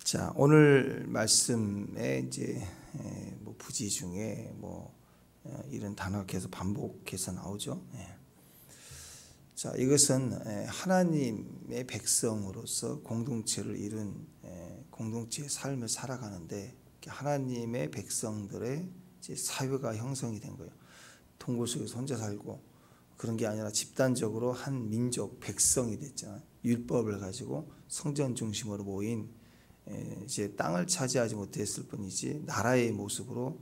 자, 오늘 말씀에 이제 뭐 부지 중에 이런 단어가 계속 반복해서 나오죠. 자, 이것은 하나님의 백성으로서 공동체를 이룬 공동체의 삶을 살아가는데 하나님의 백성들의 이제 사회가 형성이 된 거예요. 동굴 속에서 혼자 살고 그런 게 아니라 집단적으로 한 민족 백성이 됐잖아요. 율법을 가지고 성전 중심으로 모인 이제 땅을 차지하지 못했을 뿐이지 나라의 모습으로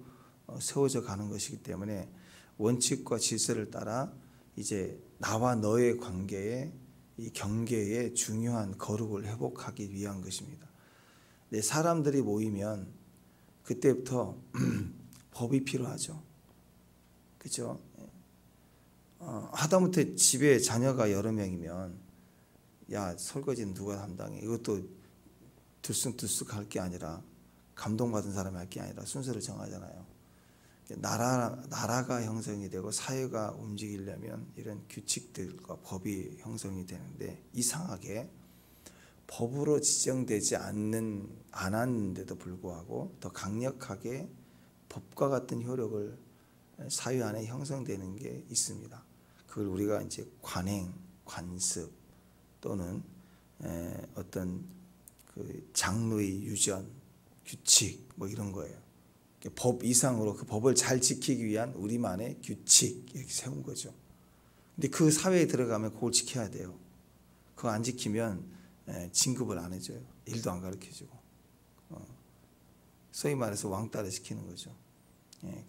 세워져 가는 것이기 때문에 원칙과 질서를 따라 이제 나와 너의 관계에 이 경계에 중요한 거룩을 회복하기 위한 것입니다. 네, 사람들이 모이면 그때부터 법이 필요하죠. 그렇죠? 하다못해 집에 자녀가 여러 명이면 야, 설거지는 누가 담당해? 이것도 들쑥들쑥 할 게 아니라 감동받은 사람이 할 게 아니라 순서를 정하잖아요. 나라가 형성이 되고 사회가 움직이려면 이런 규칙들과 법이 형성이 되는데 이상하게 법으로 지정되지 않았는데도 불구하고 더 강력하게 법과 같은 효력을 사회 안에 형성되는 게 있습니다. 그걸 우리가 이제 관행, 관습 또는 어떤 그 장로의 유전, 규칙 이런 거예요. 법 이상으로 그 법을 잘 지키기 위한 우리만의 규칙 이렇게 세운 거죠. 근데 그 사회에 들어가면 그걸 지켜야 돼요. 그거 안 지키면 진급을 안 해줘요. 일도 안 가르쳐주고. 소위 말해서 왕따를 시키는 거죠.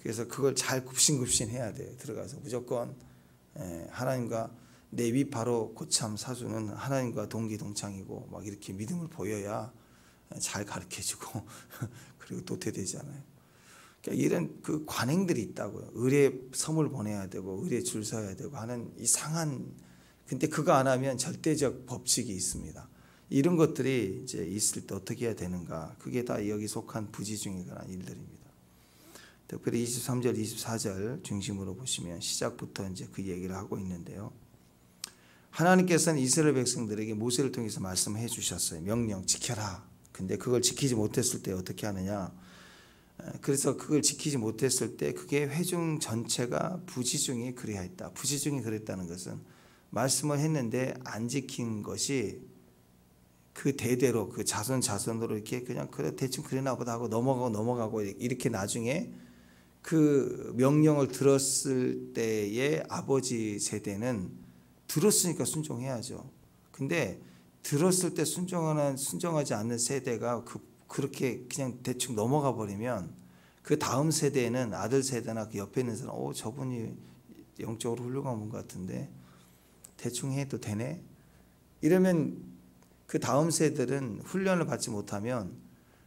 그래서 그걸 잘 굽신굽신 해야 돼요. 들어가서 무조건 하나님과 내 위 바로 고참 사수는 하나님과 동기동창이고 막 이렇게 믿음을 보여야 잘 가르쳐주고 그리고 도태되잖아요. 그러니까 이런 그 관행들이 있다고요. 의뢰 선물 보내야 되고 의뢰 줄 서야 되고 하는 이상한, 근데 그거 안 하면 절대적 법칙이 있습니다. 이런 것들이 이제 있을 때 어떻게 해야 되는가? 그게 다 여기 속한 부지 중에 관한 일들입니다. 특별히 23절, 24절 중심으로 보시면 시작부터 이제 그 얘기를 하고 있는데요. 하나님께서는 이스라엘 백성들에게 모세를 통해서 말씀해 주셨어요. 명령 지켜라. 근데 그걸 지키지 못했을 때 어떻게 하느냐? 그래서 그걸 지키지 못했을 때 그게 회중 전체가 부지중에 그리하였다. 부지중에 그랬다는 것은 말씀을 했는데 안 지킨 것이 그 대대로 그 자손으로 이렇게 그냥 그래 대충 그래나 보다 하고 넘어가고 이렇게 나중에 그 명령을 들었을 때의 아버지 세대는 들었으니까 순종해야죠. 근데 들었을 때 순종하지 않는 세대가 그렇게 그냥 대충 넘어가 버리면 그 다음 세대에는 아들 세대나 그 옆에 있는 사람, 저분이 영적으로 훌륭한 분 같은데 대충 해도 되네? 이러면 그 다음 세대들은 훈련을 받지 못하면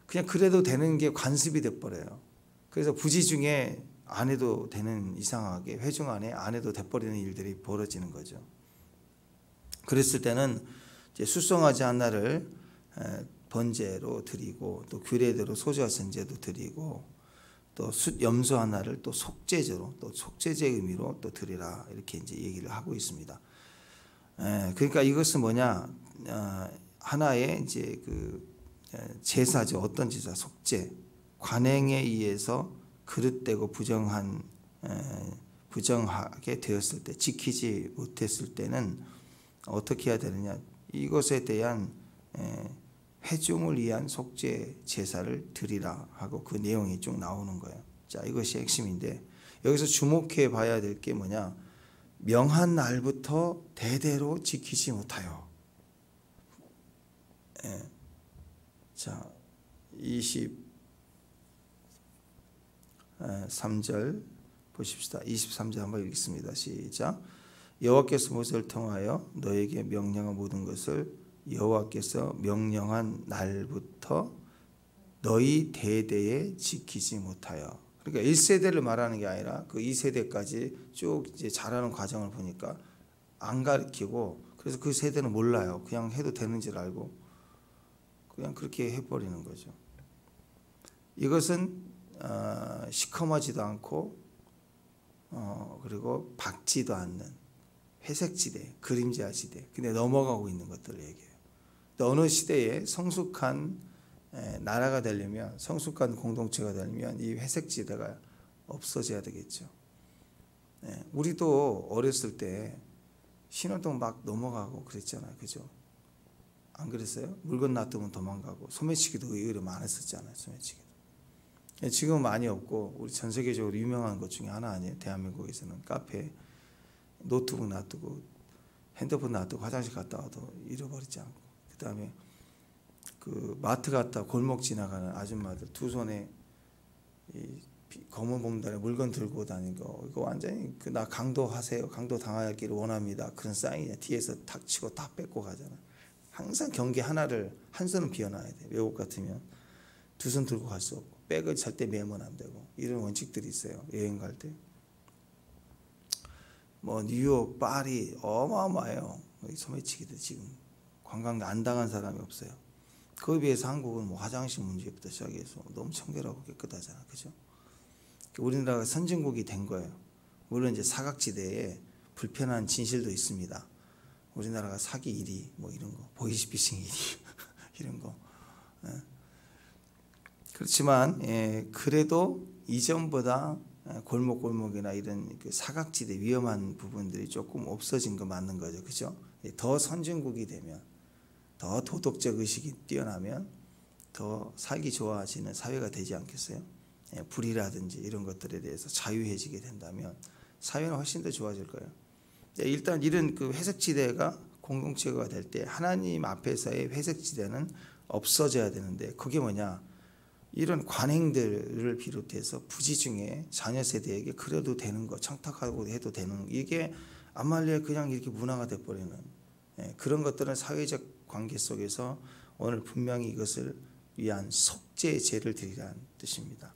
그냥 그래도 되는 게 관습이 돼버려요. 그래서 부지 중에 안 해도 되는, 이상하게 회중 안에 안 해도 돼버리는 일들이 벌어지는 거죠. 그랬을 때는 이제 수송아지 하나를 번제로 드리고 또 규례대로 소지와 선제도 드리고 또 염소 하나를 또 속죄제로, 또 속죄제의 의미로 또 드리라, 이렇게 이제 얘기를 하고 있습니다. 그러니까 이것은 뭐냐, 하나의 이제 그 제사죠. 어떤 제사? 속죄. 관행에 의해서 그릇되고 부정하게 되었을 때, 지키지 못했을 때는 어떻게 해야 되느냐? 이것에 대한 회중을 위한 속죄 제사를 드리라 하고 그 내용이 쭉 나오는 거예요. 자, 이것이 핵심인데 여기서 주목해 봐야 될 게 뭐냐? 명한 날부터 대대로 지키지 못하여. 자, 23절 보십시다. 23절 한번 읽겠습니다. 시작. 여호와께서 모세를 통하여 너에게 명령한 모든 것을 여호와께서 명령한 날부터 너희 대대에 지키지 못하여. 그러니까 1세대를 말하는 게 아니라 그 2세대까지 쭉 이제 자라는 과정을 보니까 안 가르치고, 그래서 그 세대는 몰라요. 그냥 해도 되는 줄 알고 그냥 그렇게 해버리는 거죠. 이것은 시커머지도 않고 그리고 밝지도 않는 회색지대, 그림자지대, 근데 넘어가고 있는 것들을 얘기해요. 어느 시대에 성숙한 나라가 되려면, 성숙한 공동체가 되려면 이 회색지대가 없어져야 되겠죠. 우리도 어렸을 때 신호등 막 넘어가고 그랬잖아요. 그죠? 안 그랬어요? 물건 놔두면 도망가고 소매치기도 의외로 많았었잖아요. 소매치기도. 지금은 많이 없고 우리 전 세계적으로 유명한 것 중에 하나 아니에요. 대한민국에서는 카페 노트북 놔두고 핸드폰 놔두고 화장실 갔다 와도 잃어버리지 않고, 그 다음에 그 마트 갔다 골목 지나가는 아줌마들 두 손에 이 검은 봉다리에 물건 들고 다니는 거, 이거 완전히 나 강도하세요, 강도 당하기를 원합니다, 그런 사인이야. 뒤에서 탁 치고 다 뺏고 가잖아. 항상 경계 하나를 한 손은 비워놔야 돼. 외국 같으면 두 손 들고 갈 수 없고, 백을 절대 매면 안 되고, 이런 원칙들이 있어요. 여행 갈 때. 뭐 뉴욕, 파리 어마어마해요. 소매치기들 지금 관광 안 당한 사람이 없어요. 그에 비해서 한국은 뭐 화장실 문제부터 시작해서 너무 청결하고 깨끗하잖아, 그죠? 우리나라가 선진국이 된 거예요. 물론 이제 사각지대에 불편한 진실도 있습니다. 우리나라가 사기 1위, 뭐 이런 거, 보이스피싱 1위 이런 거. 그렇지만 그래도 이전보다 골목골목이나 이런 그 사각지대 위험한 부분들이 조금 없어진 거 맞는 거죠, 그죠? 더 선진국이 되면, 더 도덕적 의식이 뛰어나면 더 살기 좋아지는 사회가 되지 않겠어요? 불이라든지 이런 것들에 대해서 자유해지게 된다면 사회는 훨씬 더 좋아질 거예요. 일단 이런 그 회색지대가 공동체가 될 때 하나님 앞에서의 회색지대는 없어져야 되는데, 그게 뭐냐? 이런 관행들을 비롯해서 부지 중에 자녀 세대에게 그래도 되는 거, 청탁하고 해도 되는, 이게 암말리에 그냥 이렇게 문화가 돼버리는 그런 것들은 사회적 관계 속에서 오늘 분명히 이것을 위한 속죄제를 드리라는 뜻입니다.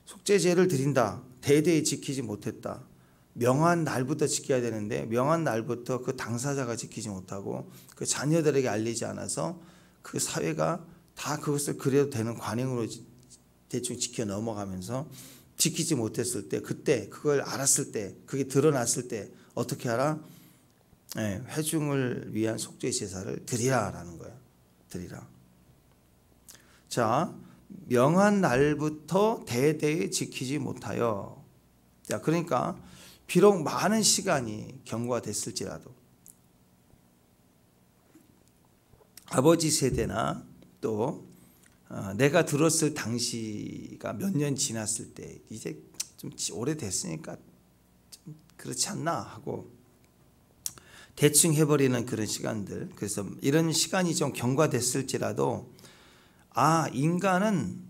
속죄제를 드린다. 대대에 지키지 못했다. 명한 날부터 지켜야 되는데 명한 날부터 그 당사자가 지키지 못하고 그 자녀들에게 알리지 않아서 그 사회가 다 그것을 그래도 되는 관행으로 대충 지켜 넘어가면서 지키지 못했을 때, 그때 그걸 알았을 때, 그게 드러났을 때 어떻게 하라? 회중을 위한 속죄 제사를 드리라라는 거예요. 드리라. 자, 명한 날부터 대대에 지키지 못하여. 자, 그러니까 비록 많은 시간이 경과됐을지라도 아버지 세대나 또 내가 들었을 당시가 몇 년 지났을 때, 이제 좀 오래됐으니까 좀 그렇지 않나 하고 대충 해버리는 그런 시간들. 그래서 이런 시간이 좀 경과됐을지라도 인간은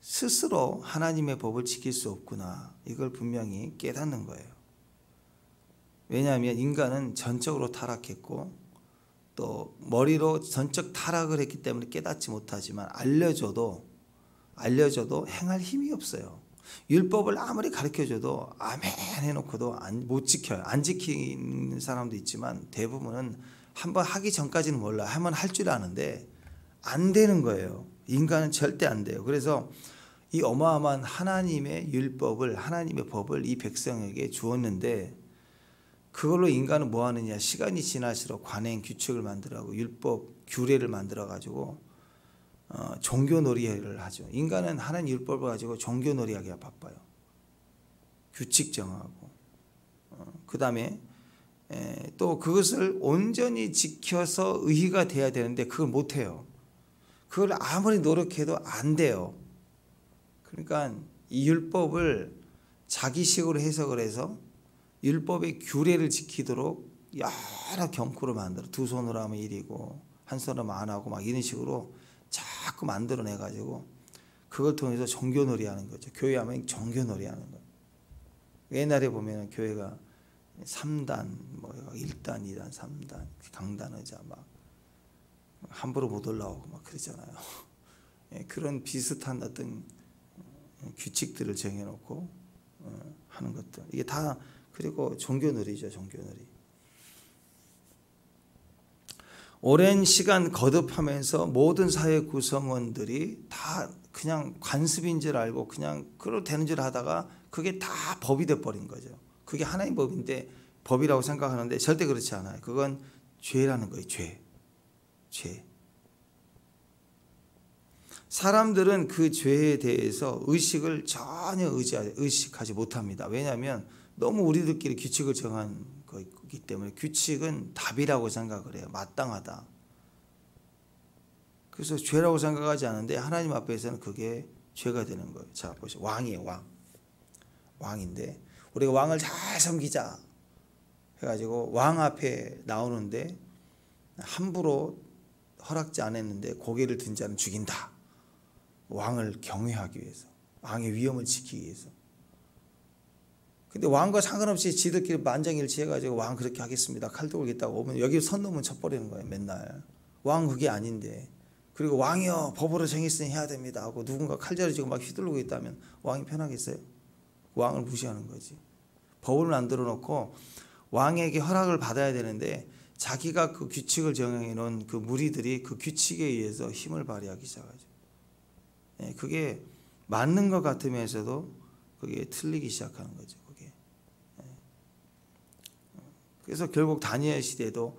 스스로 하나님의 법을 지킬 수 없구나, 이걸 분명히 깨닫는 거예요. 왜냐하면 인간은 전적으로 타락했고 또 머리로 전적 타락을 했기 때문에 깨닫지 못하지만 알려줘도 행할 힘이 없어요. 율법을 아무리 가르쳐줘도 아멘 해놓고도 못 지켜요. 안 지키는 사람도 있지만 대부분은 한번 하기 전까지는 몰라. 한번 할 줄 아는데 안 되는 거예요. 인간은 절대 안 돼요. 그래서 이 어마어마한 하나님의 율법을, 하나님의 법을 이 백성에게 주었는데 그걸로 인간은 뭐 하느냐? 시간이 지날수록 관행 규칙을 만들어가고 율법 규례를 만들어가지고 종교놀이를 하죠. 인간은 하나님 율법을 가지고 종교놀이하기가 바빠요. 규칙 정하고 그 다음에 또 그것을 온전히 지켜서 의의가 돼야 되는데 그걸 못해요. 그걸 아무리 노력해도 안 돼요. 그러니까 이 율법을 자기식으로 해석을 해서 율법의 규례를 지키도록 여러 경구를 만들어, 두 손으로 하면 1이고 한 손으로 안 하고 막 이런 식으로 자꾸 만들어내가지고 그걸 통해서 종교놀이 하는 거죠. 교회 하면 종교놀이 하는 거예요. 옛날에 보면 교회가 3단, 뭐 1단, 2단, 3단, 강단 의자 막 함부로 못 올라오고 막 그러잖아요. 그런 비슷한 어떤 규칙들을 정해놓고 하는 것들, 이게 다 그리고 종교놀이죠. 종교놀이. 오랜 시간 거듭하면서 모든 사회 구성원들이 다 그냥 관습인 줄 알고 그냥 그래도 되는 줄 하다가 그게 다 법이 돼버린 거죠. 그게 하나님 법인데 법이라고 생각하는데 절대 그렇지 않아요. 그건 죄라는 거예요. 죄. 사람들은 그 죄에 대해서 의식을 전혀 의식하지 못합니다. 왜냐하면 너무 우리들끼리 규칙을 정한 거기 때문에 규칙은 답이라고 생각을 해요. 마땅하다. 그래서 죄라고 생각하지 않는데 하나님 앞에서는 그게 죄가 되는 거예요. 자, 보시죠. 왕이에요. 왕인데 우리가 왕을 잘 섬기자 해가지고 왕 앞에 나오는데 함부로 허락지 않았는데 고개를 든 자는 죽인다. 왕을 경외하기 위해서, 왕의 위엄을 지키기 위해서. 근데 왕과 상관없이 지들끼리 만장일치 해가지고 왕 그렇게 하겠습니다. 칼 들고 오겠다고 오면 여기 선 넘으면 쳐버리는 거예요. 맨날. 왕 그게 아닌데. 그리고 왕이요 법으로 정했으니 해야 됩니다 하고 누군가 칼자루 쥐고 막 휘두르고 있다면 왕이 편하겠어요? 왕을 무시하는 거지. 법을 만들어 놓고 왕에게 허락을 받아야 되는데 자기가 그 규칙을 정해 놓은 그 무리들이 그 규칙에 의해서 힘을 발휘하기 시작하죠. 그게 맞는 것 같으면서도 그게 틀리기 시작하는 거죠. 그게. 그래서 결국 다니엘 시대도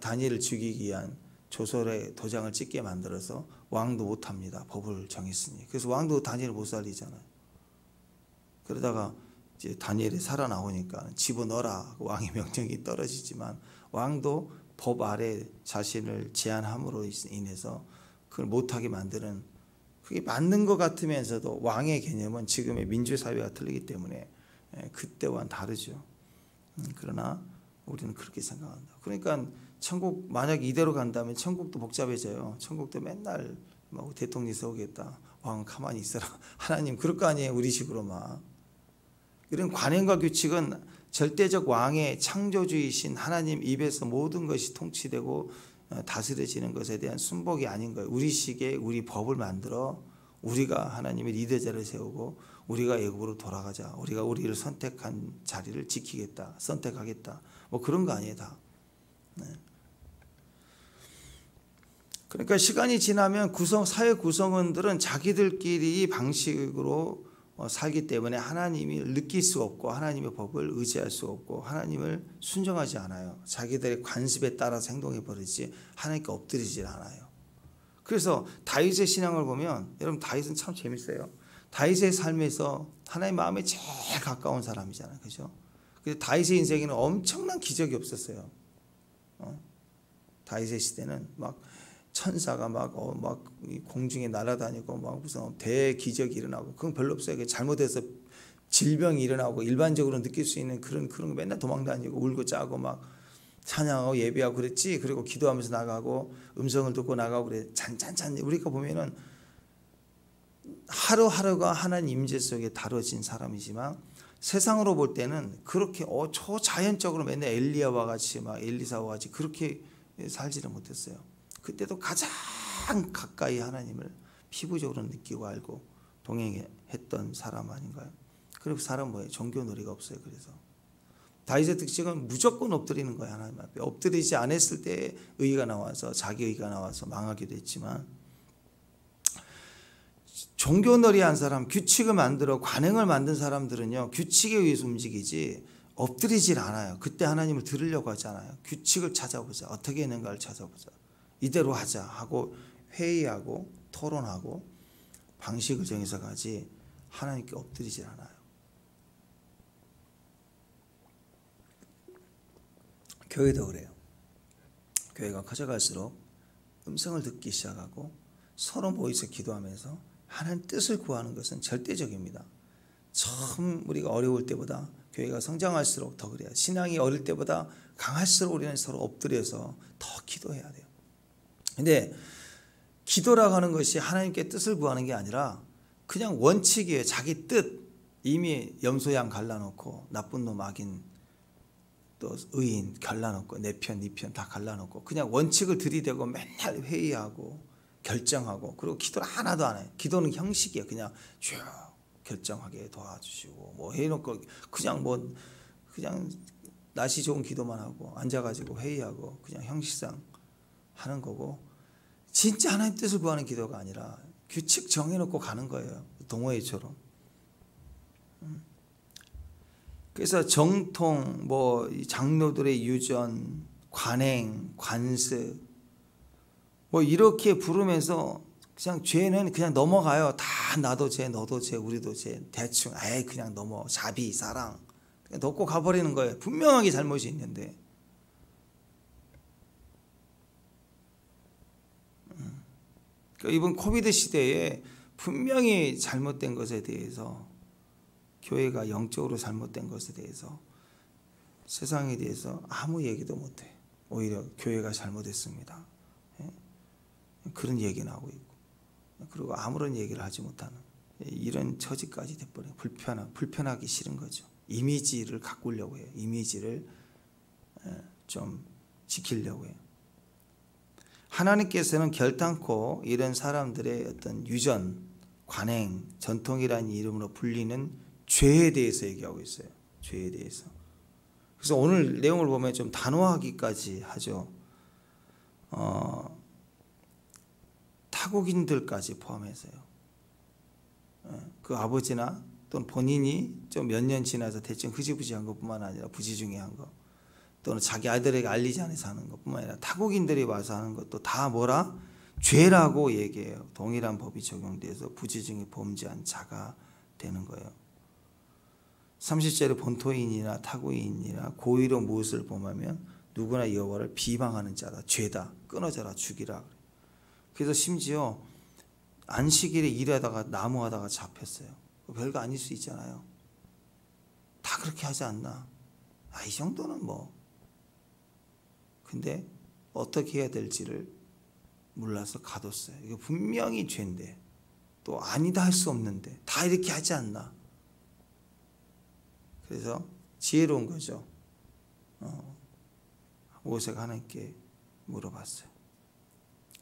다니엘을 죽이기 위한 조sol에 도장을 찍게 만들어서 왕도 못합니다. 법을 정했으니. 그래서 왕도 다니엘을 못 살리잖아요. 그러다가 이제 다니엘이 살아나오니까 집어넣어라 왕의 명령이 떨어지지만 왕도 법 아래 자신을 제한함으로 인해서 그걸 못하게 만드는, 그게 맞는 것 같으면서도 왕의 개념은 지금의 민주사회와 틀리기 때문에 그때와는 다르죠. 그러나 우리는 그렇게 생각한다. 그러니까 천국 만약 이대로 간다면 천국도 복잡해져요. 천국도 맨날 막 대통령이 서오겠다. 왕 가만히 있어라. 하나님 그럴 거 아니에요. 우리식으로 막. 이런 관행과 규칙은 절대적 왕의 창조주이신 하나님 입에서 모든 것이 통치되고 다스려지는 것에 대한 순복이 아닌 거예요. 우리식의 우리 법을 만들어 우리가 하나님의 리더자를 세우고 우리가 애굽으로 돌아가자. 우리가 우리를 선택한 자리를 지키겠다. 선택하겠다. 뭐 그런 거 아니에요 다. 그러니까 시간이 지나면 사회 구성원들은 자기들끼리 방식으로 살기 때문에 하나님을 느낄 수 없고 하나님의 법을 의지할 수 없고 하나님을 순종하지 않아요. 자기들의 관습에 따라서 행동해 버리지 하나님께 엎드리질 않아요. 그래서 다윗의 신앙을 보면 여러분 다윗은 참 재밌어요. 다윗의 삶에서 하나님 마음에 제일 가까운 사람이잖아요. 그죠? 그래서 다윗의 인생에는 엄청난 기적이 없었어요. 다윗의 시대는 막 천사가 막 공중에 날아다니고 막 무슨 대기적이 일어나고 그건 별로 없어요. 잘못해서 질병이 일어나고 일반적으로 느낄 수 있는 그런 거 맨날 도망다니고 울고 짜고 막 찬양하고 예배하고 그랬지. 그리고 기도하면서 나가고 음성을 듣고 나가고 그래. 잔 우리가 보면은 하루하루가 하나님 임재 속에 다뤄진 사람이지만 세상으로 볼 때는 그렇게 초자연적으로 맨날 엘리야와 같이 막 엘리사와 같이 그렇게 살지를 못했어요. 그때도 가장 가까이 하나님을 피부적으로 느끼고 알고 동행했던 사람 아닌가요? 그리고 사람 뭐예요? 종교놀이가 없어요. 그래서 다윗의 특징은 무조건 엎드리는 거예요. 하나님 앞에. 엎드리지 않았을 때 의가 나와서 자기 의가 나와서 망하기도 했지만 종교놀이 한 사람, 규칙을 만들어 관행을 만든 사람들은요 규칙에 의해서 움직이지 엎드리질 않아요. 그때 하나님을 들으려고 하지 않아요. 규칙을 찾아보자. 어떻게 했는가를 찾아보자. 이대로 하자 하고 회의하고 토론하고 방식을 정해서 가지 하나님께 엎드리질 않아요. 교회도 그래요. 교회가 커져갈수록 음성을 듣기 시작하고 서로 모여서 기도하면서 하나님 뜻을 구하는 것은 절대적입니다. 처음 우리가 어려울 때보다 교회가 성장할수록 더 그래요. 신앙이 어릴 때보다 강할수록 우리는 서로 엎드려서 더 기도해야 돼요. 근데 기도라고 하는 것이 하나님께 뜻을 구하는 게 아니라 그냥 원칙이에요. 자기 뜻. 이미 염소양 갈라놓고 나쁜 놈 악인 또 의인 갈라놓고 내 편, 네 편 다 갈라놓고 그냥 원칙을 들이대고 맨날 회의하고 결정하고 그리고 기도를 하나도 안 해요. 기도는 형식이에요. 그냥 쭉 결정하게 도와주시고 뭐 해놓고 그냥 날씨 좋은 기도만 하고 앉아가지고 회의하고 그냥 형식상 하는 거고 진짜 하나님 뜻을 구하는 기도가 아니라 규칙 정해놓고 가는 거예요. 동호회처럼. 그래서 정통, 장로들의 유전, 관행, 관습 이렇게 부르면서 그냥 죄는 그냥 넘어가요. 다 나도 죄, 너도 죄, 우리도 죄. 대충 그냥 넘어. 자비, 사랑. 그냥 넘고 가버리는 거예요. 분명하게 잘못이 있는데. 그러니까 이번 코비드 시대에 분명히 잘못된 것에 대해서, 교회가 영적으로 잘못된 것에 대해서, 세상에 대해서 아무 얘기도 못해. 오히려 교회가 잘못했습니다. 그런 얘기는 하고 있고, 그리고 아무런 얘기를 하지 못하는 이런 처지까지 돼버려요. 불편하기 싫은 거죠. 이미지를 가꾸려고 해요. 이미지를 좀 지키려고 해요. 하나님께서는 결단코 이런 사람들의 어떤 유전, 관행, 전통이라는 이름으로 불리는 죄에 대해서 얘기하고 있어요. 죄에 대해서. 그래서 오늘 내용을 보면 좀 단호하기까지 하죠. 타국인들까지 포함해서요. 그 아버지나 또는 본인이 좀 몇 년 지나서 대충 흐지부지한 것뿐만 아니라 부지중에한 것, 또는 자기 아이들에게 알리지 않아서 하는 것뿐만 아니라 타국인들이 와서 하는 것도 다 뭐라? 죄라고 얘기해요. 동일한 법이 적용돼서 부지중에 범죄한 자가 되는 거예요. 30절에 본토인이나 타국인이나 고의로 무엇을 범하면 누구나 여호와를 비방하는 자다. 죄다. 끊어져라, 죽이라. 그래서 심지어 안식일에 일하다가 나무하다가 잡혔어요. 별거 아닐 수 있잖아요. 다 그렇게 하지 않나? 이 정도는 뭐. 근데 어떻게 해야 될지를 몰라서 가뒀어요. 이거 분명히 죄인데, 또 아니다 할 수 없는데 다 이렇게 하지 않나? 그래서 지혜로운 거죠. 모세가 하나님께 물어봤어요.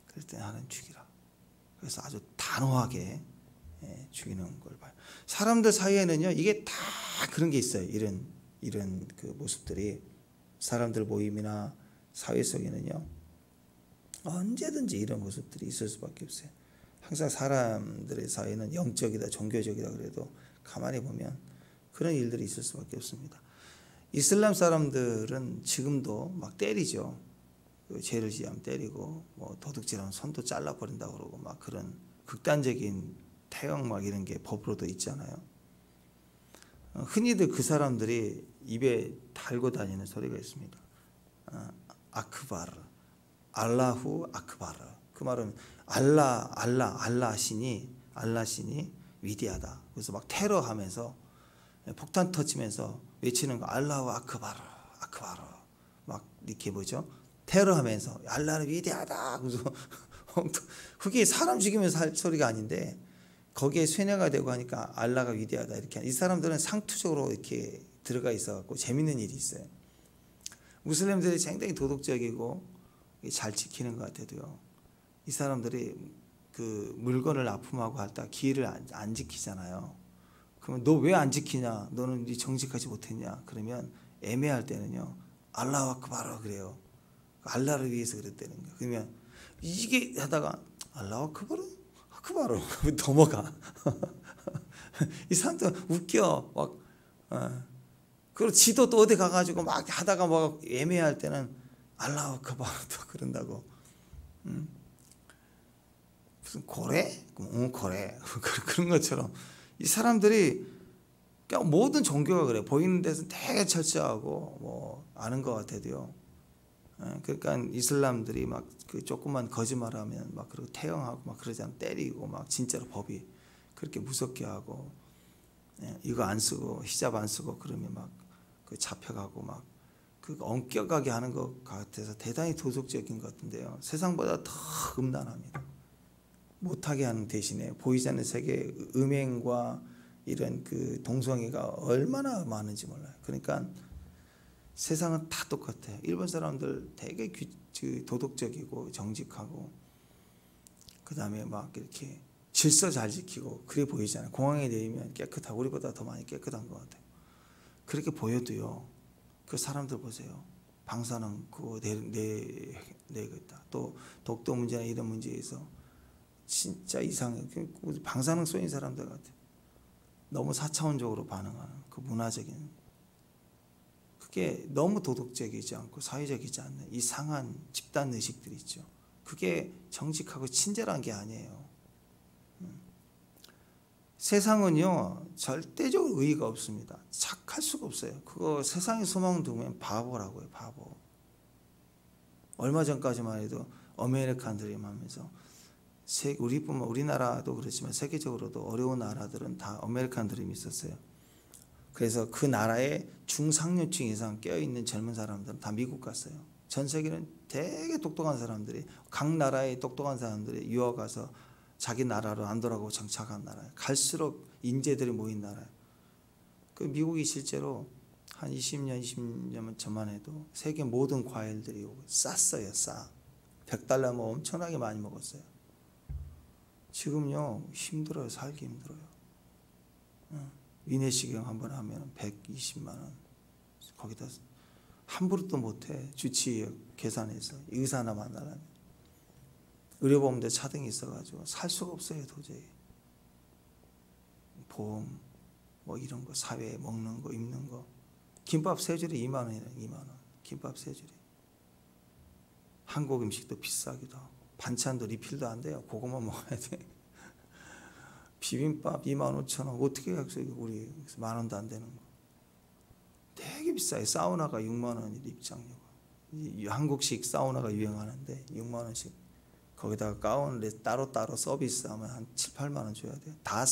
그랬더니 하나님 죽이라. 그래서 아주 단호하게 죽이는 걸 봐요. 사람들 사이에는요, 이게 다 그런 게 있어요. 이런 그 모습들이 사람들 모임이나 사회 속에는요, 언제든지 이런 모습들이 있을 수밖에 없어요. 항상 사람들의 사이에는 영적이다, 종교적이다 그래도 가만히 보면 그런 일들이 있을 수밖에 없습니다. 이슬람 사람들은 지금도 막 때리죠. 그 죄를 지으면 때리고, 뭐 도둑질하면 손도 잘라버린다 그러고, 막 그런 극단적인 태형 막 이런 게 법으로도 있잖아요. 흔히들 그 사람들이 입에 달고 다니는 소리가 있습니다. 아크바르, 알라후 아크바르. 그 말은 알라신이 위대하다. 그래서 막 테러하면서 폭탄 터치면서 외치는 거, 알라후 아크바르, 아크바르. 막 이렇게 뭐죠? 테러하면서 알라는 위대하다. 그래서 그게 사람 죽이면서 할 소리가 아닌데 거기에 쇠뇌가 되고 하니까 알라가 위대하다 이렇게. 이 사람들은 상투적으로 이렇게 들어가 있어갖고 재밌는 일이 있어요. 무슬림들이 굉장히 도덕적이고 잘 지키는 것 같아도요, 이 사람들이 그 물건을 납품하고 할 때 기회를 안 지키잖아요. 그러면 너 왜 안 지키냐? 너는 네 정직하지 못했냐? 그러면 애매할 때는요, 알라후 아크바르 그래요. 알라를 위해서 그랬다는 거예요. 그러면 이게 하다가 알라후 아크바르 넘어가. 이 사람들 웃겨. 막 그리고 지도 또 어디 가가지고 막 하다가 뭐 애매할 때는 알라후 아크바르 또 그런다고. 무슨 고래? 고래. 그런 것처럼 이 사람들이 그냥 모든 종교가 그래. 보이는 데서 되게 철저하고 뭐 아는 것 같아도요. 그러니까 이슬람들이 막 그 조금만 거짓말하면 막 그리고 태형하고 막 그러지 않으면 때리고 막 진짜로 법이 그렇게 무섭게 하고, 이거 안 쓰고 히잡 안 쓰고 그러면 막 그 잡혀가고 막 그 엄격하게 하는 것 같아서 대단히 도덕적인 것 같은데요, 세상보다 더 음란합니다. 못하게 하는 대신에 보이지 않는 세계 음행과 이런 그 동성애가 얼마나 많은지 몰라요. 그러니까 세상은 다 똑같아요. 일본 사람들 되게 도덕적이고 정직하고, 그 다음에 막 이렇게 질서 잘 지키고 그래 보이잖아요. 공항에 내리면 깨끗하고 우리보다 더 많이 깨끗한 것 같아요. 그렇게 보여도요, 그 사람들 보세요. 방사능 그거 내겠다. 또 독도 문제나 이런 문제에서 진짜 이상해요. 방사능 쏘인 사람들 같아요. 너무 4차원적으로 반응하는 그 문화적인, 그게 너무 도덕적이지 않고 사회적이지 않는 이상한 집단 의식들이 있죠. 그게 정직하고 친절한 게 아니에요. 세상은요 절대적으로 의의가 없습니다. 착할 수가 없어요. 그거 세상에 소망 두면 바보라고요. 바보. 얼마 전까지만 해도 아메리칸 드림 하면서 우리뿐만 우리나라도 그렇지만 세계적으로도 어려운 나라들은 다 아메리칸 드림이 있었어요. 그래서 그 나라에 중상류층 이상 깨어있는 젊은 사람들은 다 미국 갔어요. 전 세계는 되게 똑똑한 사람들이 각 나라의 똑똑한 사람들이 유학 가서 자기 나라로 안 돌아가고 정착한 나라예요. 갈수록 인재들이 모인 나라예요. 그 미국이 실제로 한 20년 전만 해도 세계 모든 과일들이 쌌어요. 싸. $100면 엄청나게 많이 먹었어요. 지금요 힘들어요. 살기 힘들어요. 위내시경 한번 하면 120만 원. 거기다 함부로도 못해. 주치 계산해서 의사 하나 만나려면 의료보험도 차등이 있어가지고 살 수가 없어요. 도저히. 보험 뭐 이런 거 사회에 먹는 거 입는 거 김밥 세 줄이 2만 원이래. 2만 원. 김밥 세 줄이. 한국 음식도 비싸기도 하고 반찬도 리필도 안 돼요. 그것만 먹어야 돼. 비빔밥 25,000원 어떻게 약속이 우리 만 원도 안 되는 거. 되게 비싸요. 사우나가 6만 원이 입장료가. 한국식 사우나가 유행하는데 6만 원씩. 거기다가 가운데 따로따로 서비스하면 한 7, 8만 원 줘야 돼요. 다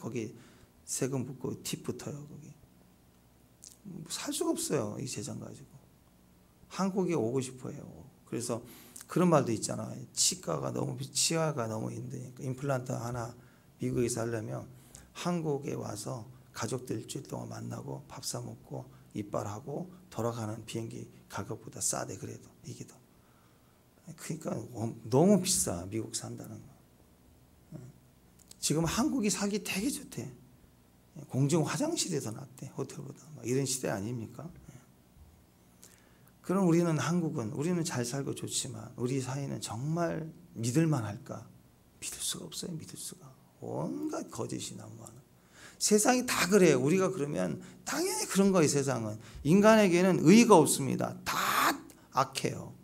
거기 세금 붙고 팁 붙어요. 거기. 살 수가 없어요. 이 재정 가지고. 한국에 오고 싶어요. 그래서 그런 말도 있잖아요. 치아가 너무 힘드니까 임플란트 하나 미국에서 하려면 한국에 와서 가족들 일주일 동안 만나고 밥 사 먹고 이빨하고 돌아가는 비행기 가격보다 싸대. 그래도 이게 더. 그러니까 너무 비싸. 미국 산다는 거. 지금 한국이 살기 되게 좋대. 공중 화장실이 더 낫대. 호텔보다. 이런 시대 아닙니까? 그럼 우리는 잘 살고 좋지만 우리 사회는 정말 믿을만 할까? 믿을 수가 없어요. 믿을 수가. 온갖 거짓이 난무하는. 세상이 다 그래요. 우리가 그러면 당연히 그런 거예요. 세상은. 인간에게는 의의가 없습니다. 다 악해요.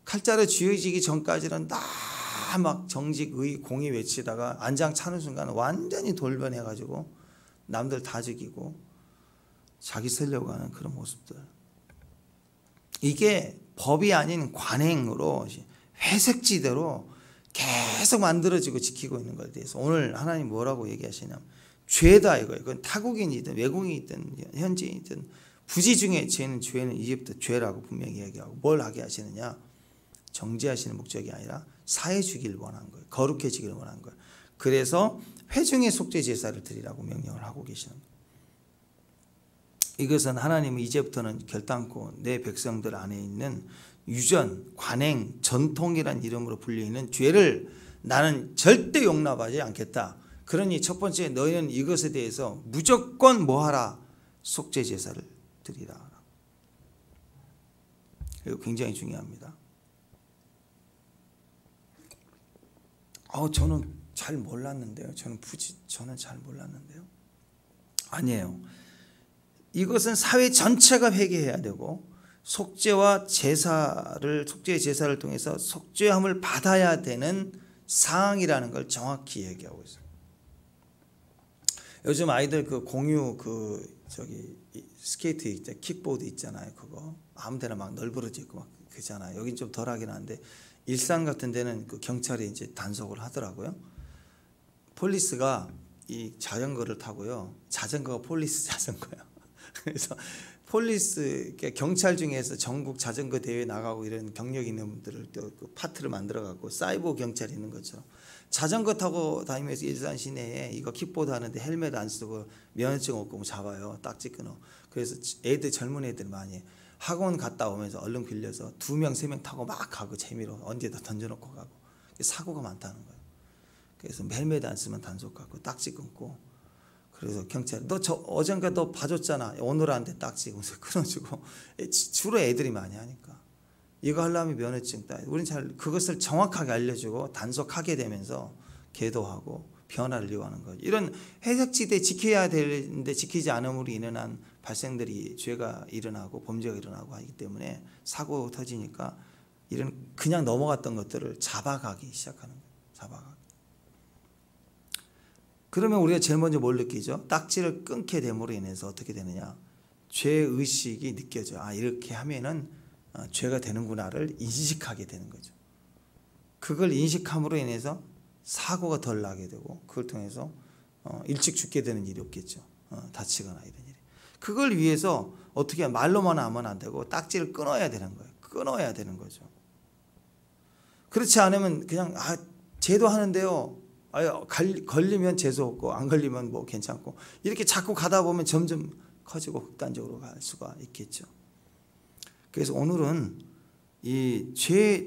칼자루 쥐어지기 전까지는 다 막 정직, 의, 공의 외치다가 안장 차는 순간 완전히 돌변해가지고 남들 다 죽이고 자기 쓰려고 하는 그런 모습들. 이게 법이 아닌 관행으로 회색지대로 계속 만들어지고 지키고 있는 것에 대해서 오늘 하나님 뭐라고 얘기하시냐면 죄다 이거예요. 그건 타국인이든 외국인이든 현지인이든 부지 중에 죄는 이제부터 죄라고 분명히 얘기하고 뭘 하게 하시느냐. 정죄하시는 목적이 아니라 사해주기를 원한 거예요. 거룩해지기를 원한 거예요. 그래서 회중의 속죄 제사를 드리라고 명령을 하고 계시는 거예요. 이것은 하나님은 이제부터는 결단코 내 백성들 안에 있는 유전, 관행, 전통이라는 이름으로 불리는 죄를 나는 절대 용납하지 않겠다. 그러니 첫 번째 너희는 이것에 대해서 무조건 뭐하라? 속죄 제사를 드리라. 이거 굉장히 중요합니다. 저는 잘 몰랐는데요. 저는 잘 몰랐는데요. 아니에요. 이것은 사회 전체가 회개해야 되고 속죄 제사를 통해서 속죄함을 받아야 되는 상황이라는 걸 정확히 얘기하고 있어요. 요즘 아이들 그 공유 스케이트 있잖아요. 킥보드 있잖아요. 그거 아무데나 막 널브러지고 막 그잖아요. 여긴 좀 덜하긴 한데 일산 같은 데는 그 경찰이 이제 단속을 하더라고요. 폴리스가 이 자전거를 타고요. 자전거가 폴리스 자전거야. 그래서 경찰 중에서 전국 자전거 대회 나가고 이런 경력 있는 분들을 또 그 파트를 만들어 갖고 사이버 경찰이 있는 것처럼 자전거 타고 다니면서 일산 시내에 이거 킥보드 하는데 헬멧 안 쓰고 면허증 없고 뭐 잡아요. 딱지 끊어. 그래서 젊은 애들 많이 학원 갔다 오면서 얼른 빌려서 2명, 3명 타고 막 가고 재미로 언제다 던져놓고 가고 사고가 많다는 거예요. 그래서 헬멧 안 쓰면 단속 갖고 딱지 끊고 그래서 경찰 너 어젠가 너 봐줬잖아. 오늘 안 돼 딱지 끊어주고 주로 애들이 많이 하니까 이거 하려면 면허증 따. 우린 잘 그것을 정확하게 알려주고 단속하게 되면서 계도하고 변화를 이루어가는 거죠. 이런 회색지대 지켜야 되는데 지키지 않음으로 인한 발생들이 죄가 일어나고 범죄가 일어나고 하기 때문에 사고 터지니까 이런 그냥 넘어갔던 것들을 잡아가기 시작하는 거예요. 잡아가기. 그러면 우리가 제일 먼저 뭘 느끼죠? 딱지를 끊게 됨으로 인해서 어떻게 되느냐? 죄의식이 느껴져. 아, 이렇게 하면은 죄가 되는구나를 인식하게 되는 거죠. 그걸 인식함으로 인해서 사고가 덜 나게 되고 그걸 통해서 일찍 죽게 되는 일이 없겠죠. 다치거나 이런 일이. 그걸 위해서 어떻게 말로만 하면 안 되고 딱지를 끊어야 되는 거예요. 끊어야 되는 거죠. 그렇지 않으면 그냥 죄도 하는데요. 걸리면 재수 없고 안 걸리면 뭐 괜찮고 이렇게 자꾸 가다 보면 점점 커지고 극단적으로 갈 수가 있겠죠. 그래서 오늘은 이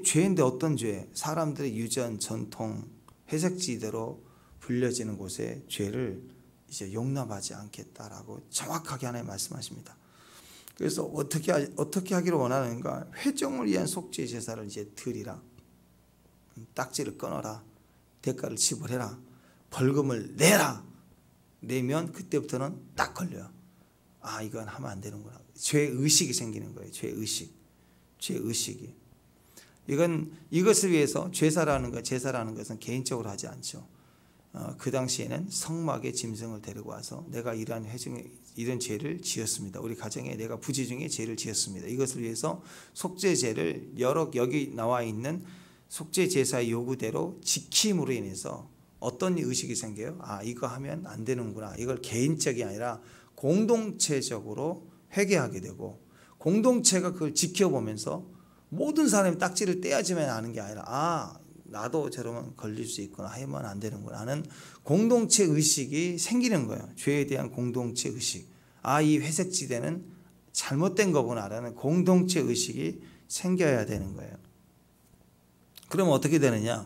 죄인데 어떤 죄? 사람들의 유전, 전통, 회색지대로 불려지는 곳에 죄를 이제 용납하지 않겠다라고 정확하게 하나님 말씀하십니다. 그래서 어떻게 하기를 원하는가? 회종을 위한 속죄 제사를 이제 드리라. 딱지를 끊어라. 대가를 지불해라. 벌금을 내라. 내면 그때부터는 딱 걸려요. 아, 이건 하면 안 되는구나. 죄의식이 생기는 거예요. 죄의식이. 이것을 위해서 제사라는 것은 개인적으로 하지 않죠. 그 당시에는 성막의 짐승을 데리고 와서 내가 이런 죄를 지었습니다. 우리 가정에 내가 부지 중에 죄를 지었습니다. 이것을 위해서 속죄제를 여기 나와 있는 속죄 제사의 요구대로 지킴으로 인해서 어떤 의식이 생겨요? 아, 이거 하면 안 되는구나. 이걸 개인적이 아니라 공동체적으로 회개하게 되고 공동체가 그걸 지켜보면서 모든 사람이 딱지를 떼야지만 아는 게 아니라 나도 저러면 걸릴 수 있구나. 하면 안 되는구나 하는 공동체 의식이 생기는 거예요. 죄에 대한 공동체 의식. 이 회색지대는 잘못된 거구나라는 공동체 의식이 생겨야 되는 거예요. 그러면 어떻게 되느냐?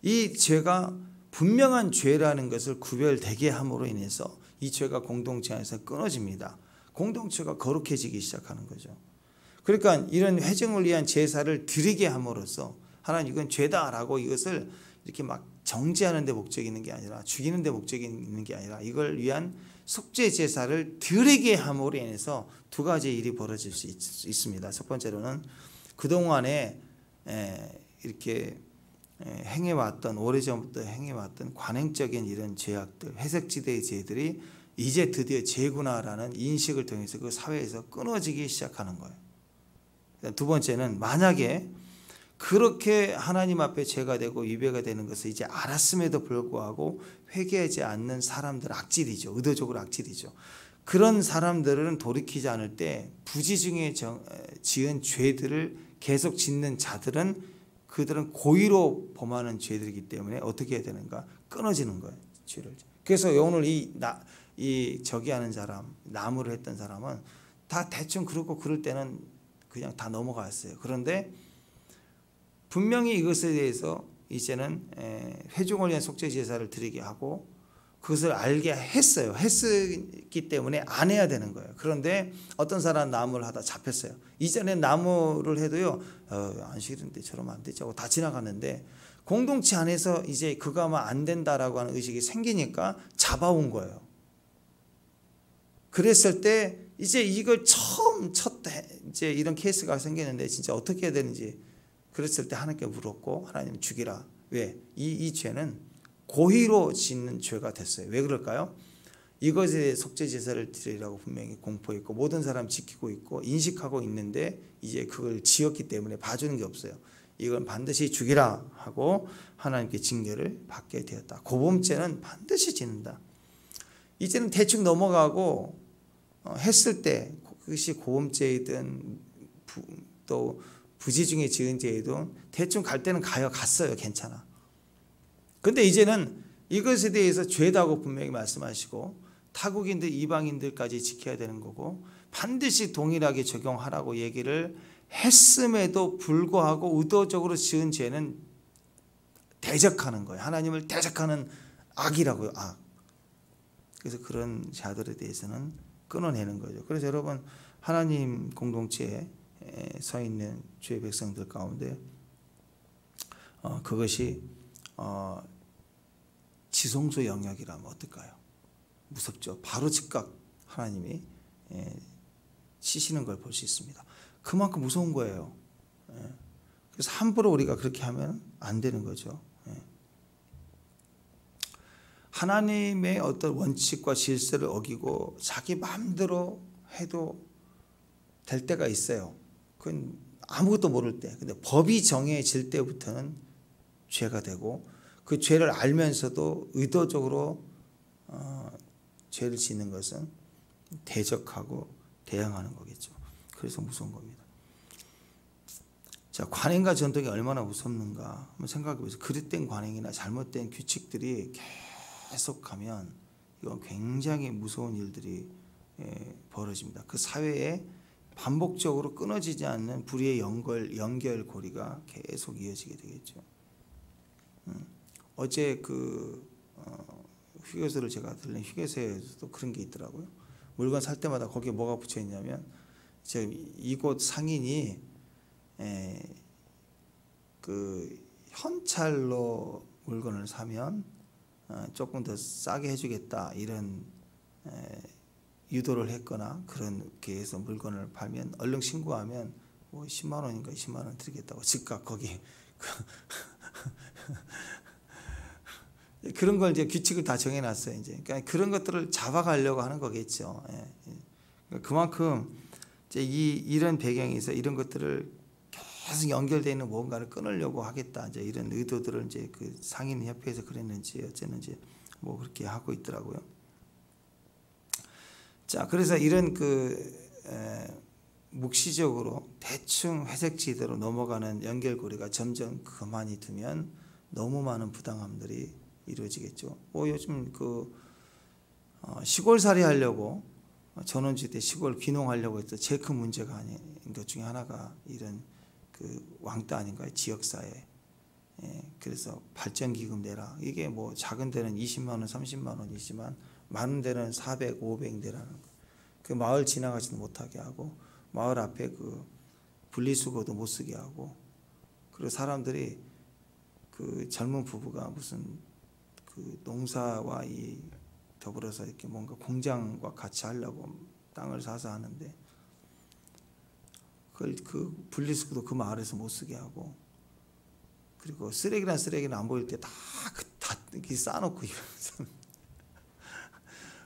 이 죄가 분명한 죄라는 것을 구별되게 함으로 인해서 이 죄가 공동체 안에서 끊어집니다. 공동체가 거룩해지기 시작하는 거죠. 그러니까 이런 회증을 위한 제사를 드리게 함으로써 하나님 이건 죄다라고 이것을 이렇게 막 정죄하는 데 목적이 있는 게 아니라 죽이는 데 목적이 있는 게 아니라 이걸 위한 속죄 제사를 드리게 함으로 인해서 두 가지 일이 벌어질 수 있습니다. 첫 번째로는 그동안에 이렇게 행해왔던 오래전부터 행해왔던 관행적인 이런 죄악들, 회색지대의 죄들이 이제 드디어 죄구나라는 인식을 통해서 그 사회에서 끊어지기 시작하는 거예요. 두 번째는 만약에 그렇게 하나님 앞에 죄가 되고 위배가 되는 것을 이제 알았음에도 불구하고 회개하지 않는 사람들 악질이죠. 의도적으로 악질이죠. 그런 사람들은 돌이키지 않을 때 부지 중에 지은 죄들을 계속 짓는 자들은 그들은 고의로 범하는 죄들이기 때문에 어떻게 해야 되는가? 끊어지는 거예요. 죄를. 그래서 오늘 이 저기 하는 사람, 나무를 했던 사람은 다 대충 그럴 때는 그냥 다 넘어갔어요. 그런데 분명히 이것에 대해서 이제는 회중을 위한 속죄 제사를 드리게 하고 그것을 알게 했어요. 했기 때문에 안 해야 되는 거예요. 그런데 어떤 사람은 나무를 하다 잡혔어요. 이전에 나무를 해도요, 안 싫은데 저러면 안 되죠. 다 지나갔는데 공동체 안에서 이제 그거 하면 안 된다라고 하는 의식이 생기니까 잡아온 거예요. 그랬을 때 이제 이걸 처음 이제 이런 케이스가 생기는데 진짜 어떻게 해야 되는지 그랬을 때 하나님께 물었고 하나님 죽이라. 왜? 이 죄는 고의로 짓는 죄가 됐어요. 왜 그럴까요? 이것에 속죄 제사를 드리라고 분명히 공포했고 모든 사람 지키고 있고 인식하고 있는데 이제 그걸 지었기 때문에 봐주는 게 없어요. 이건 반드시 죽이라 하고 하나님께 징계를 받게 되었다. 고범죄는 반드시 짓는다. 이제는 대충 넘어가고 했을 때 그것이 고범죄이든 또 부지 중에 지은 죄이든 대충 갈 때는 갔어요. 괜찮아. 근데 이제는 이것에 대해서 죄다고 분명히 말씀하시고 타국인들 이방인들까지 지켜야 되는 거고 반드시 동일하게 적용하라고 얘기를 했음에도 불구하고 의도적으로 지은 죄는 대적하는 거예요. 하나님을 대적하는 악이라고요. 악. 그래서 그런 자들에 대해서는 끊어내는 거죠. 그래서 여러분 하나님 공동체에 서 있는 주의 백성들 가운데 그것이 지성소 영역이라면 어떨까요? 무섭죠. 바로 즉각 하나님이 치시는 걸 볼 수 있습니다. 그만큼 무서운 거예요. 그래서 함부로 우리가 그렇게 하면 안 되는 거죠. 하나님의 어떤 원칙과 질서를 어기고 자기 마음대로 해도 될 때가 있어요. 그건 아무것도 모를 때. 근데 법이 정해질 때부터는 죄가 되고, 그 죄를 알면서도 의도적으로 죄를 짓는 것은 대적하고 대항하는 거겠죠. 그래서 무서운 겁니다. 자, 관행과 전통이 얼마나 무섭는가 한번 생각해 보세요. 그릇된 관행이나 잘못된 규칙들이 계속하면 이건 굉장히 무서운 일들이 벌어집니다. 그 사회에 반복적으로 끊어지지 않는 불의의 연결고리가 계속 이어지게 되겠죠. 어제 휴게소를 제가 들린 휴게소에서도 그런 게 있더라고요. 물건 살 때마다 거기에 뭐가 붙여 있냐면, 지금 이곳 상인이 그 현찰로 물건을 사면 조금 더 싸게 해주겠다, 이런 유도를 했거나 그렇게 해서 물건을 팔면 얼른 신고하면 뭐 10만 원인가 20만 원 드리겠다고 즉각 거기 그런 걸 이제 규칙을 다 정해놨어요. 이제 그러니까 그런 것들을 잡아가려고 하는 거겠죠. 그만큼 이제 이런 배경에서 이런 것들을 계속 연결되어 있는 뭔가를 끊으려고 하겠다, 이제 이런 의도들을 이제 그 상인 협회에서 그랬는지 어쨌는지 뭐 그렇게 하고 있더라고요. 자, 그래서 이런 묵시적으로 대충 회색지대로 넘어가는 연결고리가 점점 가만히 두면 너무 많은 부당함들이 이루어지겠죠. 요즘 시골살이 하려고 전원주택 시골 귀농하려고 해서 제일 큰 문제가 아닌 것 중에 하나가 이런 왕따 아닌가요? 지역사회. 그래서 발전기금 내라. 이게 뭐 작은 데는 20만 원, 30만 원이지만 많은 데는 400, 500 내라는 거. 그 마을 지나가지도 못하게 하고, 마을 앞에 분리수거도 못 쓰게 하고, 그리고 사람들이 젊은 부부가 무슨 농사와 더불어서 이렇게 뭔가 공장과 같이 하려고 땅을 사서 하는데, 분리수거도 그 마을에서 못 쓰게 하고, 그리고 쓰레기는 안 보일 때 다 이렇게 쌓아놓고 이러면서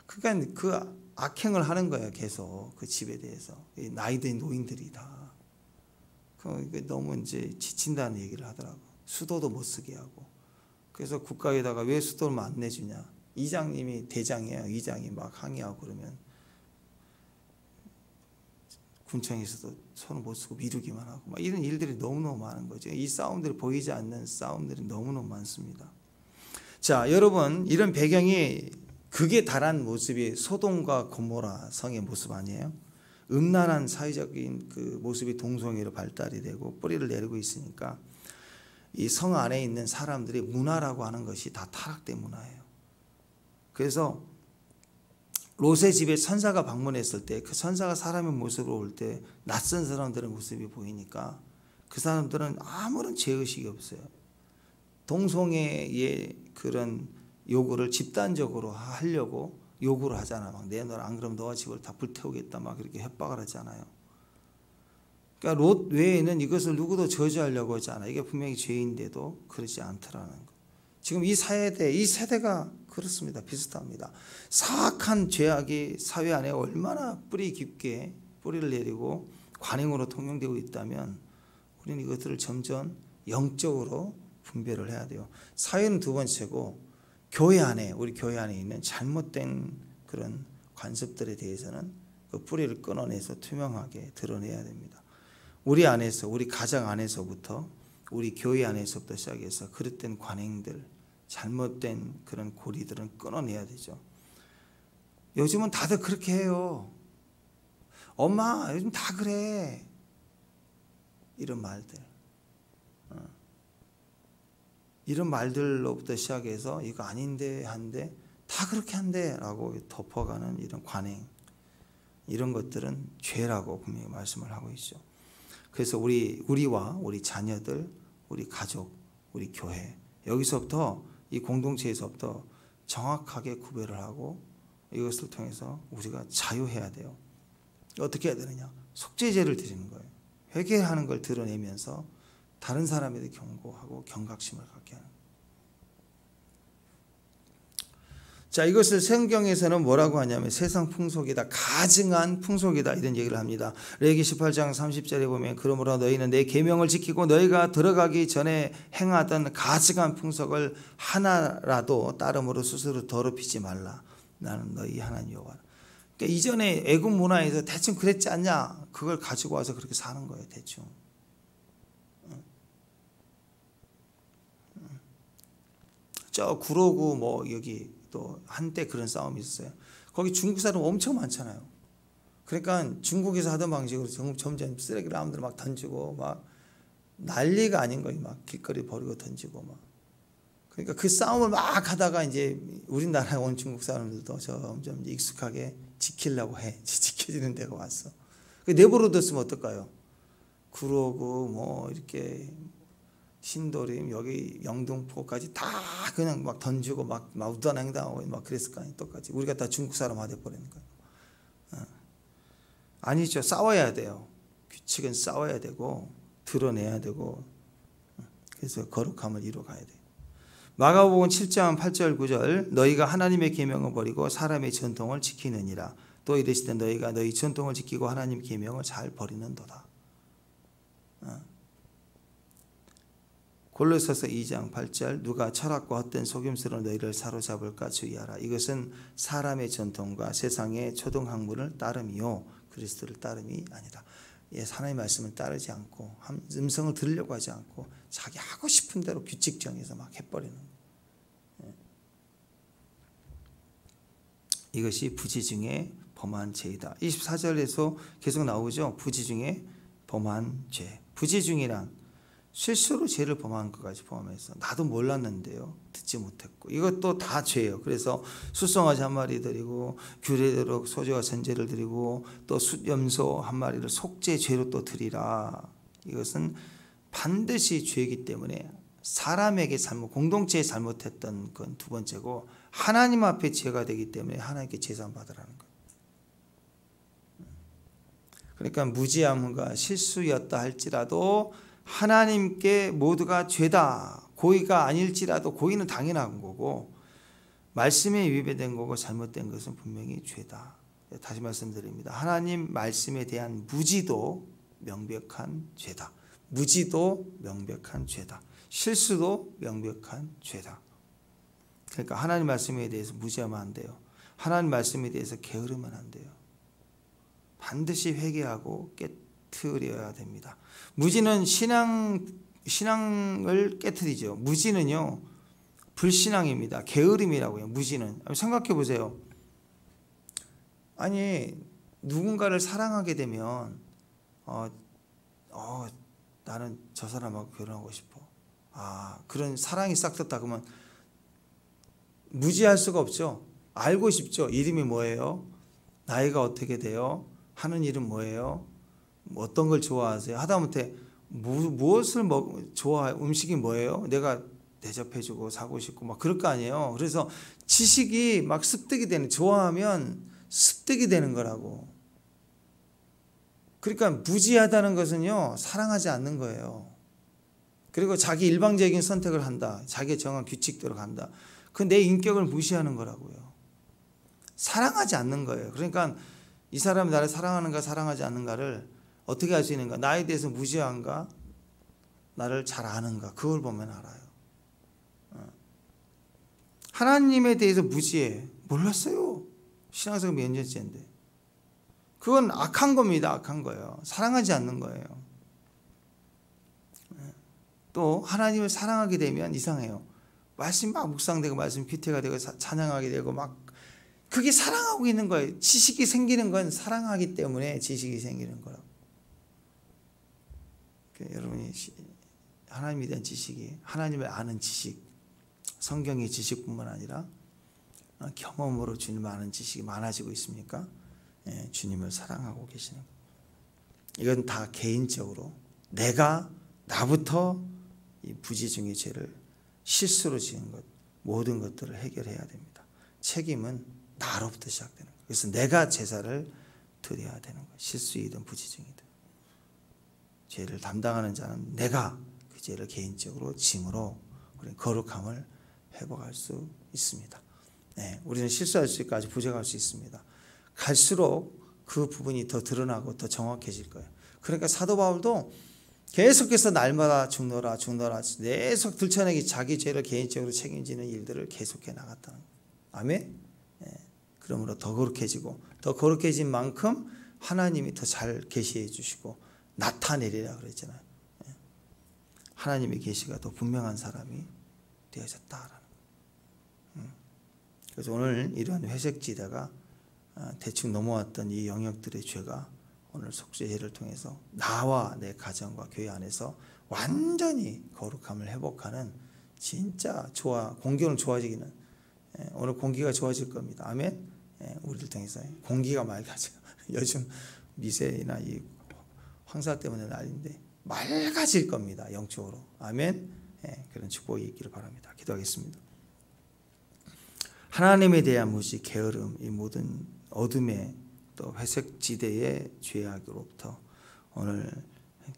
그러니까 그 악행을 하는 거예요. 계속 그 집에 대해서 나이든 노인들이 다. 너무 이제 지친다는 얘기를 하더라고. 수도도 못 쓰게 하고. 그래서 국가에다가 왜 수도를 안 내주냐. 이장님이 대장이에요. 이장이 막 항의하고 그러면 군청에서도 손을 못 쓰고 미루기만 하고, 막 이런 일들이 너무너무 많은 거죠. 이 싸움들이 보이지 않는 싸움들이 너무너무 많습니다. 자, 여러분, 이런 배경이 극에 달한 모습이 소돔과 고모라 성의 모습 아니에요? 음란한 사회적인 그 모습이 동성애로 발달이 되고 뿌리를 내리고 있으니까 이 성 안에 있는 사람들이 문화라고 하는 것이 다 타락된 문화예요. 그래서 롯의 집에 선사가 방문했을 때 그 선사가 사람의 모습으로 올 때 낯선 사람들의 모습이 보이니까 그 사람들은 아무런 죄의식이 없어요. 동성애의 그런 요구를 집단적으로 하려고 요구를 하잖아. 막 내놔라, 안 그러면 너와 집을 다 불태우겠다, 막 그렇게 협박을 하잖아요. 그러니까 롯 외에는 이것을 누구도 저지하려고 하지 않아. 이게 분명히 죄인데도 그렇지 않더라는 거. 지금 이 세대가 그렇습니다. 비슷합니다. 사악한 죄악이 사회 안에 얼마나 뿌리 깊게 뿌리를 내리고 관행으로 통용되고 있다면 우리는 이것들을 점점 영적으로 분별을 해야 돼요. 사회는 두 번째고, 우리 교회 안에 있는 잘못된 그런 관습들에 대해서는 그 뿌리를 끊어내서 투명하게 드러내야 됩니다. 우리 안에서, 우리 가정 안에서부터, 우리 교회 안에서부터 시작해서 그릇된 관행들, 잘못된 그런 고리들은 끊어내야 되죠. 요즘은 다들 그렇게 해요. 엄마, 요즘 다 그래. 이런 말들. 이런 말들로부터 시작해서 이거 아닌데 한데 다 그렇게 한대 라고 덮어가는 이런 관행, 이런 것들은 죄라고 분명히 말씀을 하고 있죠. 그래서 우리와 우리 자녀들, 우리 가족, 우리 교회, 여기서부터 이 공동체에서부터 정확하게 구별을 하고 이것을 통해서 우리가 자유해야 돼요. 어떻게 해야 되느냐? 속죄제를 드리는 거예요. 회개하는 걸 드러내면서 다른 사람에게 경고하고 경각심을 갖게 하는 거예요. 자, 이것을 성경에서는 뭐라고 하냐면 세상 풍속이다, 가증한 풍속이다, 이런 얘기를 합니다. 레위기 18장 30절에 보면 그러므로 너희는 내 계명을 지키고 너희가 들어가기 전에 행하던 가증한 풍속을 하나라도 따름으로 스스로 더럽히지 말라. 나는 너희 하나님 여호와라. 그러니까 이전에 애굽 문화에서 대충 그랬지 않냐, 그걸 가지고 와서 그렇게 사는 거예요. 대충. 저 구로구 뭐 여기 또 한때 그런 싸움이 있었어요. 거기 중국 사람 엄청 많잖아요. 그러니까 중국에서 하던 방식으로 점점 쓰레기를 아무데나 막 던지고 막 난리가 아닌 거예요. 막 길거리 버리고 던지고 막. 그러니까 그 싸움을 막 하다가 이제 우리나라에 온 중국 사람들도 점점 이제 익숙하게 지키려고 해. 지켜지는 데가 왔어. 내버려뒀으면 어떨까요? 구로구 뭐 이렇게 신도림 여기 영등포까지 다 그냥 막 던지고 막 우단 횡단하고 막 그랬을 거 아니에요. 똑같이 우리가 다 중국 사람 돼버리는 거예요. 아니죠. 싸워야 돼요. 규칙은 싸워야 되고 드러내야 되고, 그래서 거룩함을 이루어가야 돼요. 마가복음 7장 8절 9절 너희가 하나님의 계명을 버리고 사람의 전통을 지키느니라. 또 이르시되 너희가 너희 전통을 지키고 하나님 계명을 잘 버리는도다. 골로새서 2장 8절 누가 철학과 헛된 속임수로 너희를 사로잡을까 주의하라. 이것은 사람의 전통과 세상의 초등학문을 따름이요 그리스도를 따름이 아니다. 하나님의 말씀을 따르지 않고 음성을 들으려고 하지 않고 자기 하고 싶은 대로 규칙 정해서 막 해버리는 거예요. 이것이 부지 중에 범한 죄이다. 24절에서 계속 나오죠. 부지 중에 범한 죄. 부지 중이란 실수로 죄를 범한 것까지 포함해서 나도 몰랐는데요, 듣지 못했고, 이것도 다 죄예요. 그래서 숫송아지 한 마리 드리고 규례대로 소제와 전제를 드리고 또 숫염소 한 마리를 속죄죄로 또 드리라. 이것은 반드시 죄이기 때문에 사람에게 공동체에 잘못했던 건 두 번째고, 하나님 앞에 죄가 되기 때문에 하나님께 제산 받으라는 거예요. 그러니까 무지함과 실수였다 할지라도 하나님께 모두가 죄다, 고의가 아닐지라도 고의는 당연한 거고 말씀에 위배된 거고 잘못된 것은 분명히 죄다. 다시 말씀드립니다. 하나님 말씀에 대한 무지도 명백한 죄다. 무지도 명백한 죄다. 실수도 명백한 죄다. 그러니까 하나님 말씀에 대해서 무지하면 안 돼요. 하나님 말씀에 대해서 게으르면 안 돼요. 반드시 회개하고 깨트려야 됩니다. 무지는 신앙을 깨트리죠. 무지는요, 불신앙입니다. 게으름이라고요. 무지는. 생각해 보세요. 아니, 누군가를 사랑하게 되면 나는 저 사람하고 결혼하고 싶어. 그런 사랑이 싹 텄다 그러면 무지할 수가 없죠. 알고 싶죠. 이름이 뭐예요? 나이가 어떻게 돼요? 하는 일은 뭐예요? 어떤 걸 좋아하세요? 하다못해 무엇을 좋아해요? 음식이 뭐예요? 내가 대접해주고 사고 싶고 막 그럴 거 아니에요. 그래서 지식이 막 습득이 되는, 좋아하면 습득이 되는 거라고. 그러니까 무지하다는 것은요, 사랑하지 않는 거예요. 그리고 자기 일방적인 선택을 한다. 자기의 정한 규칙대로 간다. 그건 내 인격을 무시하는 거라고요. 사랑하지 않는 거예요. 그러니까 이 사람이 나를 사랑하는가 사랑하지 않는가를 어떻게 알 수 있는가? 나에 대해서 무지한가? 나를 잘 아는가? 그걸 보면 알아요. 하나님에 대해서 무지해. 몰랐어요. 신앙생활 몇 년째인데. 그건 악한 겁니다. 악한 거예요. 사랑하지 않는 거예요. 또 하나님을 사랑하게 되면 이상해요. 말씀 막 묵상되고 말씀 피태가 되고 찬양하게 되고 막 그게 사랑하고 있는 거예요. 지식이 생기는 건 사랑하기 때문에 지식이 생기는 거라고. 여러분이 하나님에 대한 지식이, 하나님을 아는 지식, 성경의 지식뿐만 아니라 경험으로 주님을 아는 지식이 많아지고 있습니까? 주님을 사랑하고 계시는 것. 이건 다 개인적으로 나부터 이 부지중의 죄를 실수로 지은 것, 모든 것들을 해결해야 됩니다. 책임은 나로부터 시작되는 거예요. 그래서 내가 제사를 드려야 되는 거예요. 실수이든 부지중이든. 죄를 담당하는 자는 내가 그 죄를 개인적으로 짐으로 거룩함을 회복할 수 있습니다. 우리는 실수할 수 있고 아주 부족할 수 있습니다. 갈수록 그 부분이 더 드러나고 더 정확해질 거예요. 그러니까 사도 바울도 계속해서 날마다 죽노라 계속 들춰내기 자기 죄를 개인적으로 책임지는 일들을 계속해 나갔다는 거예요. 아멘. 그러므로 더 거룩해지고 더 거룩해진 만큼 하나님이 더 잘 계시해 주시고 나타내리라 그랬잖아요. 하나님의 계시가 더 분명한 사람이 되어졌다라는 거예요. 그래서 오늘 이런 회색지대가 대충 넘어왔던 이 영역들의 죄가 오늘 속죄제를 통해서 나와 내 가정과 교회 안에서 완전히 거룩함을 회복하는 진짜 공기는 좋아지기는 오늘 공기가 좋아질 겁니다. 아멘. 우리를 통해서 공기가 맑아져요. 요즘 미세나 이 황사 때문에 난리인데 맑아질 겁니다. 영적으로. 아멘. 그런 축복이 있기를 바랍니다. 기도하겠습니다. 하나님에 대한 무지, 게으름, 이 모든 어둠의 또 회색 지대의 죄악으로부터 오늘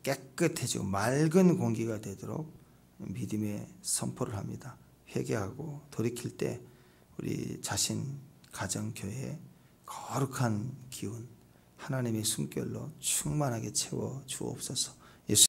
깨끗해지고 맑은 공기가 되도록 믿음의 선포를 합니다. 회개하고 돌이킬 때 우리 자신, 가정, 교회 거룩한 기운 하나님의 숨결로 충만하게 채워 주옵소서.